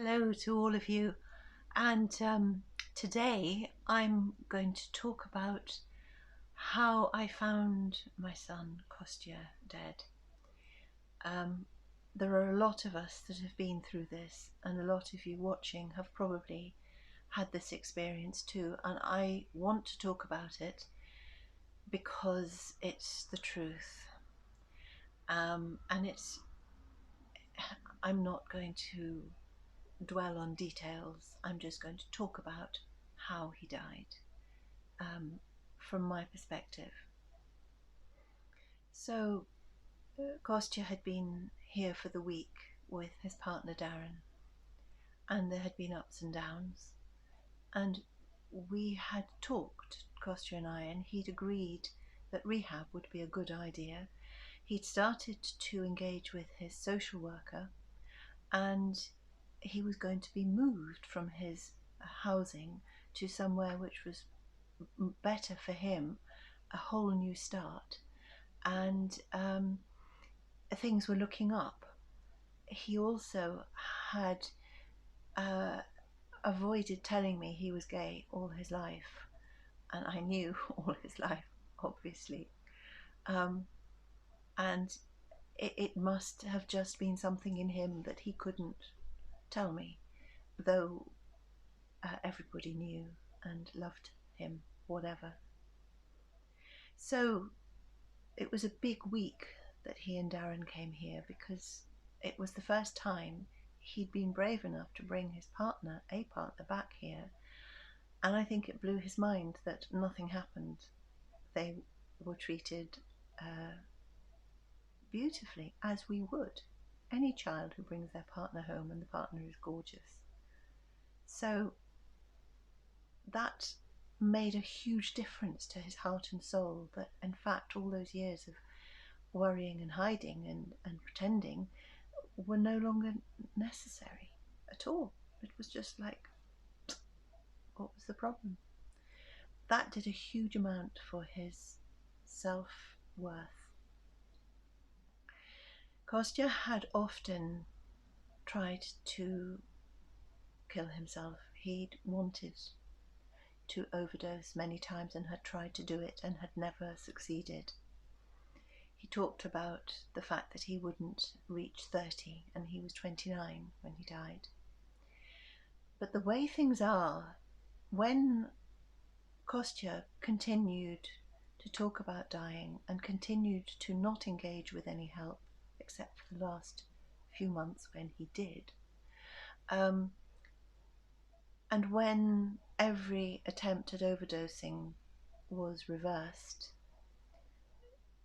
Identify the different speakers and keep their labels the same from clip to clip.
Speaker 1: Hello to all of you, and today I'm going to talk about how I found my son Costya dead. Um, there are a lot of us that have been through this, and a lot of you watching have probably had this experience too, and I want to talk about it because it's the truth. And I'm not going to dwell on details, I'm just going to talk about how he died. From my perspective. So, Kostya had been here for the week with his partner Darren, and there had been ups and downs. And we had talked, Kostya and I, and he'd agreed that rehab would be a good idea. He'd started to engage with his social worker, and he was going to be moved from his housing to somewhere which was better for him, a whole new start. And things were looking up. He also had uh, avoided telling me he was gay all his life, and I knew all his life, obviously. Um, and it must have just been something in him that he couldn't tell me, though everybody knew and loved him, whatever. So it was a big week that he and Darren came here because it was the first time he'd been brave enough to bring his partner, a partner, back here. And I think it blew his mind that nothing happened. They were treated beautifully, as we would any child who brings their partner home and the partner is gorgeous. So that made a huge difference to his heart and soul, that in fact all those years of worrying and hiding and pretending were no longer necessary at all. It was just like, what was the problem? That did a huge amount for his self-worth. Costya had often tried to kill himself. He'd wanted to overdose many times and had tried to do it and had never succeeded. He talked about the fact that he wouldn't reach 30 and he was 29 when he died. But the way things are, when Costya continued to talk about dying and continued to not engage with any help, except for the last few months when he did, and when every attempt at overdosing was reversed,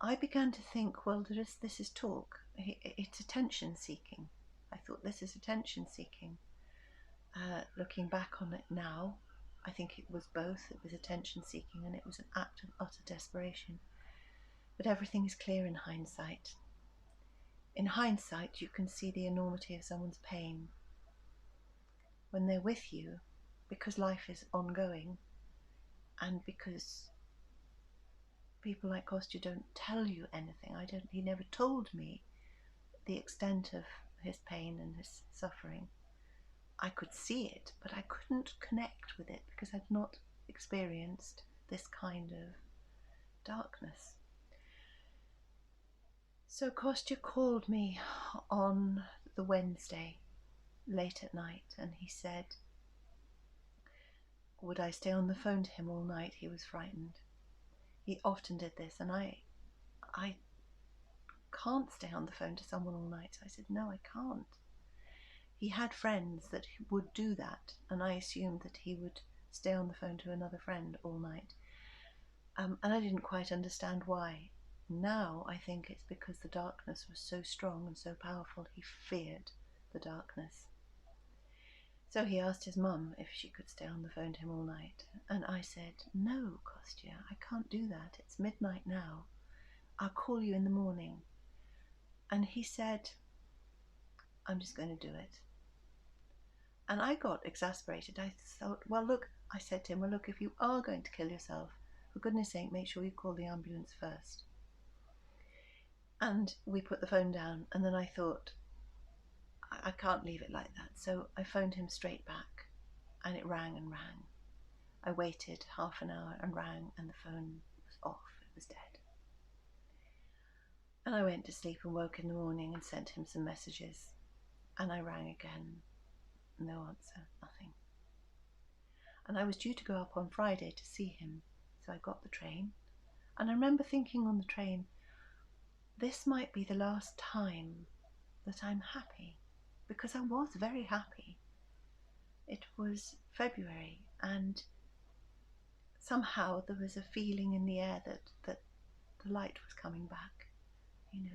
Speaker 1: I began to think, well, this is talk. It's attention seeking. I thought, this is attention seeking. Looking back on it now, I think it was both. It was attention seeking and it was an act of utter desperation. But everything is clear in hindsight. In hindsight, you can see the enormity of someone's pain when they're with you, because life is ongoing and because people like Costya don't tell you anything. He never told me the extent of his pain and his suffering. I could see it, but I couldn't connect with it because I'd not experienced this kind of darkness. So Costya called me on the Wednesday late at night, and he said, would I stay on the phone to him all night? He was frightened. He often did this, and I can't stay on the phone to someone all night. So I said, no, I can't. He had friends that would do that, and I assumed that he would stay on the phone to another friend all night. And I didn't quite understand why. Now I think it's because the darkness was so strong and so powerful, he feared the darkness. So he asked his mum if she could stay on the phone to him all night. And I said, no, Costya, I can't do that. It's midnight now. I'll call you in the morning. And he said, I'm just going to do it. And I got exasperated. I thought, well, look, I said to him, well, look, if you are going to kill yourself, for goodness sake, make sure you call the ambulance first. And we put the phone down, and then I thought, I can't leave it like that. So I phoned him straight back, and it rang and rang. I waited half an hour and rang, and the phone was off. It was dead. And I went to sleep and woke in the morning and sent him some messages. And I rang again. No answer, nothing. And I was due to go up on Friday to see him. So I got the train. And I remember thinking on the train, this might be the last time that I'm happy. Because I was very happy. It was February, and somehow there was a feeling in the air that the light was coming back.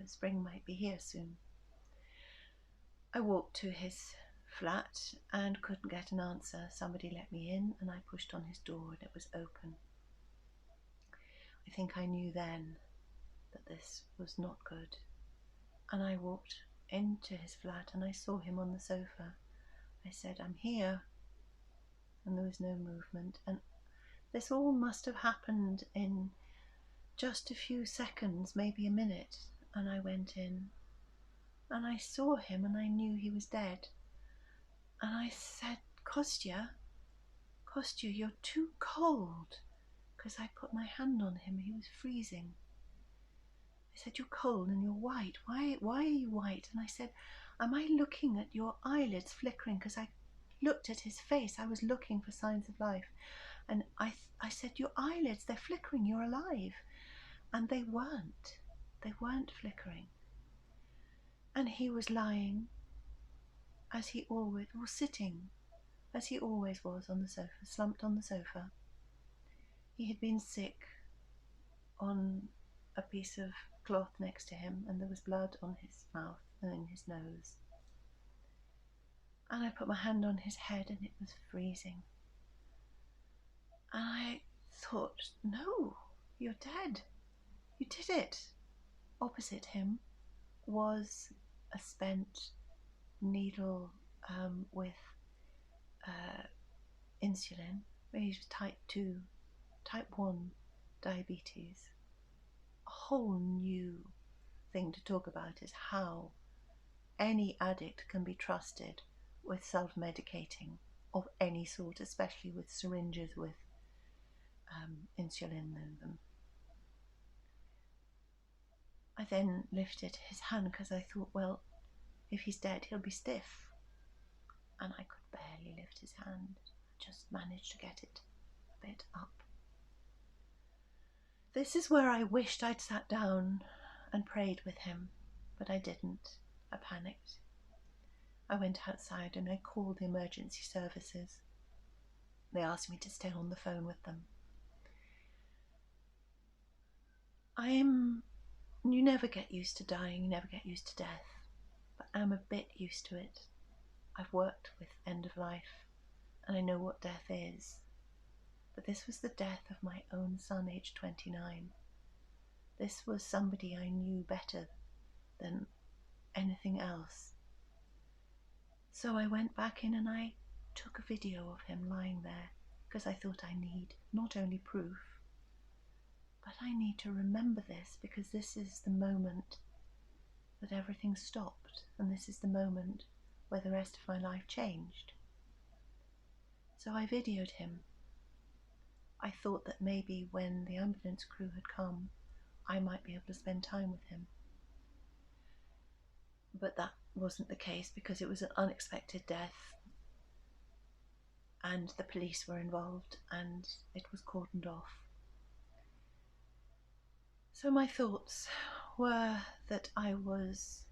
Speaker 1: Spring might be here soon. I walked to his flat and couldn't get an answer. Somebody let me in, and I pushed on his door and it was open. I think I knew then that this was not good. And I walked into his flat and I saw him on the sofa. I said, "I'm here." And there was no movement. And this all must have happened in just a few seconds, maybe a minute. And I went in and I saw him and I knew he was dead. And I said, Costya, you're too cold. Because I put my hand on him, he was freezing. I said, "You're cold and you're white. Why are you white?" And I said, "Am I looking at your eyelids flickering?" Because I looked at his face. I was looking for signs of life. And I said, "Your eyelids, they're flickering. You're alive." And they weren't. They weren't flickering. And he was lying, as he always was, sitting, as he always was, on the sofa, slumped on the sofa. He had been sick on a piece of cloth next to him, and there was blood on his mouth and in his nose. And I put my hand on his head and it was freezing. And I thought, no, you're dead. You did it. Opposite him was a spent needle with insulin. He was type 1 diabetes. A whole new thing to talk about is how any addict can be trusted with self-medicating of any sort, especially with syringes with insulin in them. I then lifted his hand because I thought, well, if he's dead, he'll be stiff. And I could barely lift his hand. I just managed to get it a bit up. This is where I wished I'd sat down and prayed with him, but I didn't. I panicked. I went outside and I called the emergency services. They asked me to stay on the phone with them. You never get used to dying, you never get used to death, but I'm a bit used to it. I've worked with end of life and I know what death is. But this was the death of my own son, aged 29. This was somebody I knew better than anything else. So I went back in and I took a video of him lying there, because I thought I need not only proof, but I need to remember this, because this is the moment that everything stopped, and this is the moment where the rest of my life changed. So I videoed him. I thought that maybe when the ambulance crew had come, I might be able to spend time with him. But that wasn't the case, because it was an unexpected death and the police were involved and it was cordoned off. So my thoughts were that I was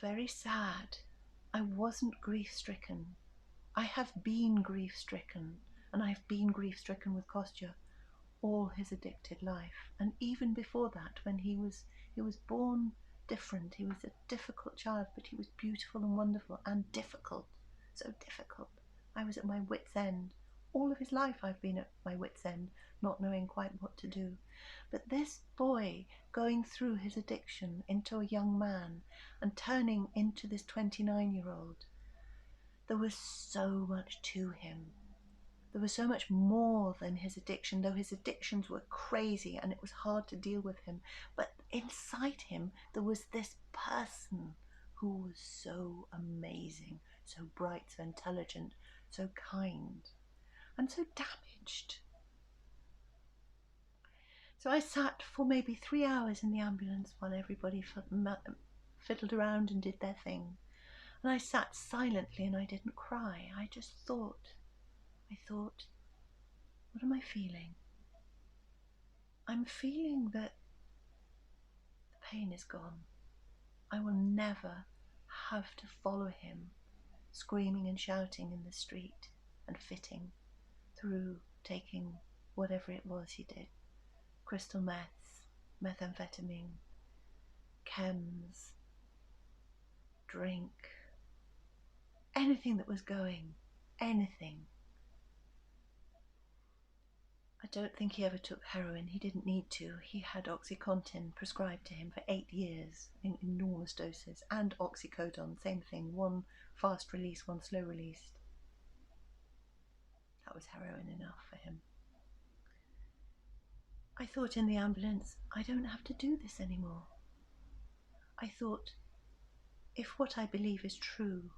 Speaker 1: very sad. I wasn't grief-stricken. I have been grief-stricken, and I've been grief-stricken with Costya all his addicted life. And even before that, when he was born different. He was a difficult child, but he was beautiful and wonderful and difficult. So difficult. I was at my wit's end. All of his life I've been at my wit's end, not knowing quite what to do. But this boy going through his addiction into a young man and turning into this 29-year-old, there was so much to him. There was so much more than his addiction, though his addictions were crazy and it was hard to deal with him. But inside him, there was this person who was so amazing, so bright, so intelligent, so kind, and so damaged. So I sat for maybe 3 hours in the ambulance while everybody fiddled around and did their thing. And I sat silently and I didn't cry. I just thought, what am I feeling? I'm feeling that the pain is gone. I will never have to follow him screaming and shouting in the street and fitting through taking whatever it was he did. Crystal meths, methamphetamine, chems, drink, anything that was going, anything. I don't think he ever took heroin. He didn't need to. He had OxyContin prescribed to him for 8 years in enormous doses, and oxycodone, same thing, one fast release, one slow release. That was heroin enough for him. I thought in the ambulance, I don't have to do this anymore. I thought, if what I believe is true,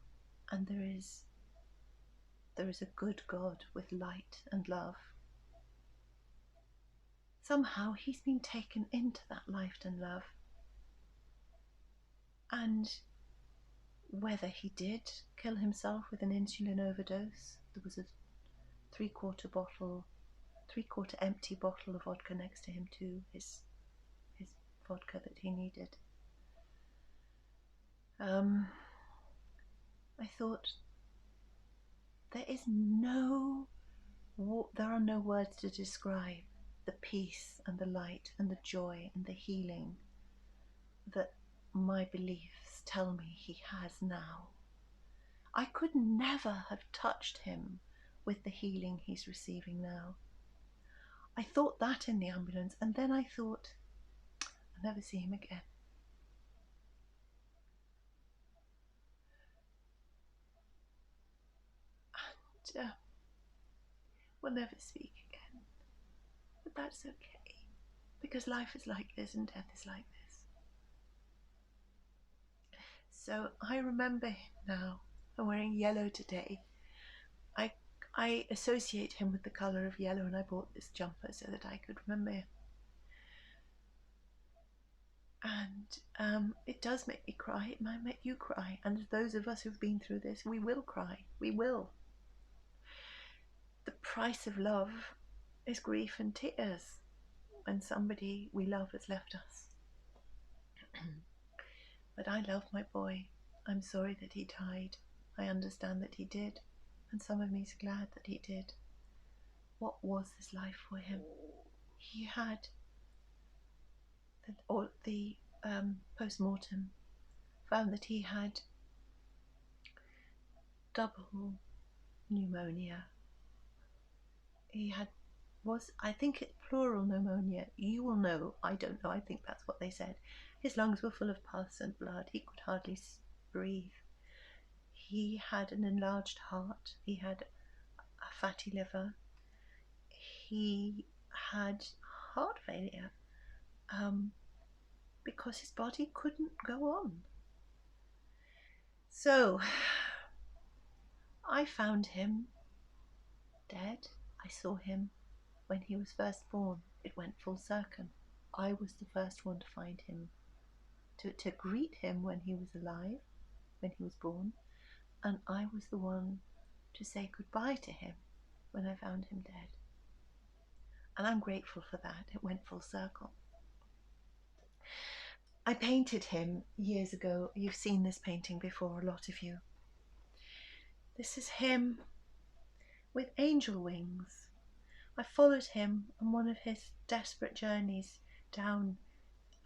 Speaker 1: and there is a good God with light and love, somehow he's been taken into that light and love. And whether he did kill himself with an insulin overdose, there was a three-quarter empty bottle of vodka next to him too, his vodka that he needed. I thought, there are no words to describe the peace and the light and the joy and the healing that my beliefs tell me he has now. I could never have touched him with the healing he's receiving now. I thought that in the ambulance, and then I thought, I'll never see him again. And we'll never speak again. But that's okay, because life is like this and death is like this. So I remember him now. I'm wearing yellow today. I associate him with the colour of yellow, and I bought this jumper so that I could remember him. And it does make me cry. It might make you cry. And those of us who've been through this, we will cry. We will. The price of love is grief and tears when somebody we love has left us. But I love my boy. I'm sorry that he died. I understand that he did. And some of me is glad that he did. What was this life for him? He had the post-mortem found that he had double pneumonia. He I think it's plural pneumonia. You will know, I don't know, I think that's what they said. His lungs were full of pus and blood. He could hardly breathe. He had an enlarged heart. He had a fatty liver. He had heart failure because his body couldn't go on. So I found him dead. I saw him when he was first born. It went full circle. I was the first one to find him, to greet him when he was alive, when he was born, and I was the one to say goodbye to him when I found him dead. And I'm grateful for that. It went full circle. I painted him years ago. You've seen this painting before, a lot of you. This is him with angel wings. I followed him on one of his desperate journeys down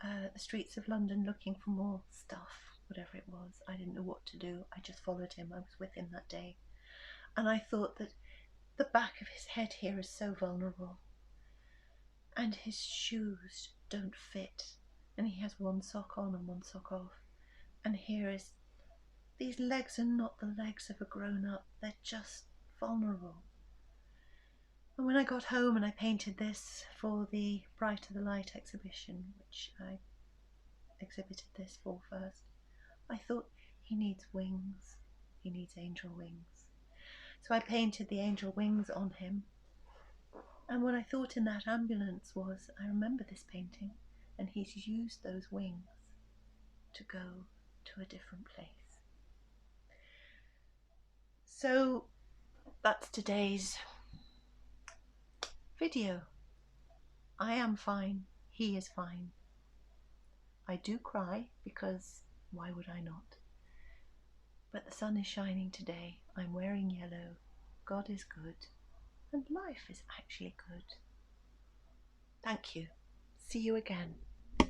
Speaker 1: the streets of London looking for more stuff, whatever it was. I didn't know what to do. I just followed him. I was with him that day. And I thought that the back of his head here is so vulnerable. And his shoes don't fit. And he has one sock on and one sock off. And here is, these legs are not the legs of a grown-up. They're just vulnerable. And when I got home and I painted this for the Brighter the Light exhibition, which I exhibited this for first, I thought, He needs wings. He needs angel wings. So I painted the angel wings on him. And what I thought in that ambulance was, I remember this painting, and he's used those wings to go to a different place. So that's today's video. I am fine. He is fine. I do cry because why would I not? But the sun is shining today. I'm wearing yellow. God is good. And life is actually good. Thank you. See you again.